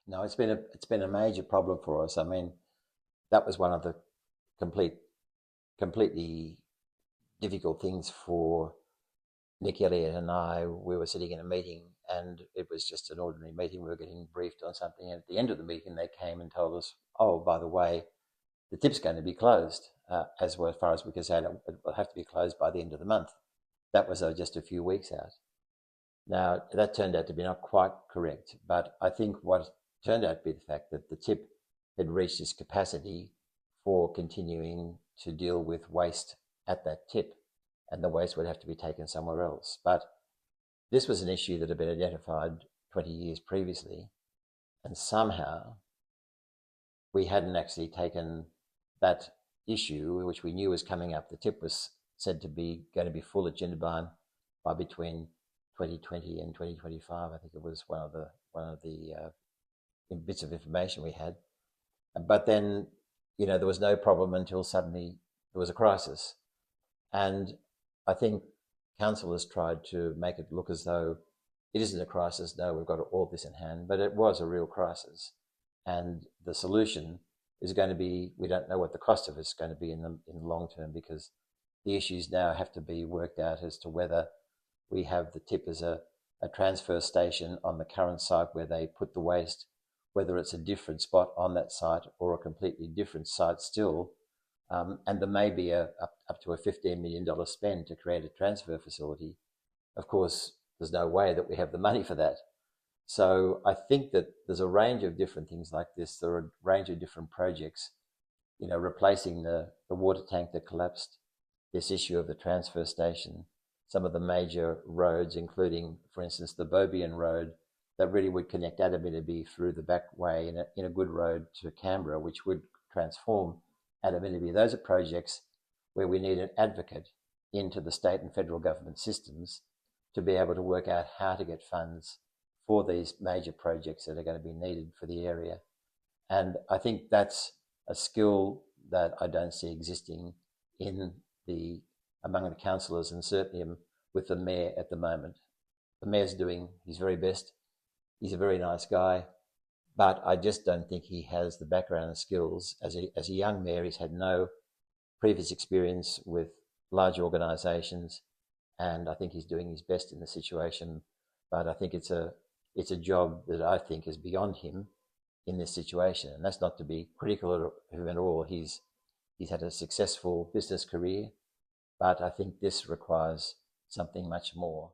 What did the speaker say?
No, it's been a major problem for us. I mean, that was one of the completely difficult things for Nick Elliott and I. We were sitting in a meeting, and it was just an ordinary meeting. We were getting briefed on something, and at the end of the meeting, they came and told us, "Oh, by the way, the tip's going to be closed. As far as we can say, it will have to be closed by the end of the month." That was just a few weeks out. Now, that turned out to be not quite correct, but I think what turned out to be the fact that the tip had reached its capacity for continuing to deal with waste at that tip, and the waste would have to be taken somewhere else. But this was an issue that had been identified 20 years previously, and somehow we hadn't actually taken that issue, which we knew was coming up. The tip was said to be going to be full at Jindabyne by between 2020 and 2025. I think it was one of the bits of information we had. But then, there was no problem until suddenly there was a crisis. And I think councillors tried to make it look as though it isn't a crisis. No, we've got all this in hand, but it was a real crisis. And the solution is going to be, we don't know what the cost of it's going to be in the long term, because the issues now have to be worked out as to whether we have the tip as a transfer station on the current site where they put the waste, whether it's a different spot on that site or a completely different site still. And there may be up to a $15 million spend to create a transfer facility. Of course, there's no way that we have the money for that. So I think that there's a range of different things like this. There are a range of different projects, replacing the water tank that collapsed, this issue of the transfer station, some of the major roads, including, for instance, the Bobian Road, that really would connect Adaminaby through the back way in a good road to Canberra, which would transform Adaminaby. Those are projects where we need an advocate into the state and federal government systems to be able to work out how to get funds for these major projects that are going to be needed for the area. And I think that's a skill that I don't see existing among the councillors, and certainly with the mayor at the moment. The mayor's doing his very best. He's a very nice guy, but I just don't think he has the background and skills. As a young mayor, he's had no previous experience with large organisations, and I think he's doing his best in the situation. But I think it's a job that I think is beyond him in this situation, and that's not to be critical of him at all. He's had a successful business career, but I think this requires something much more.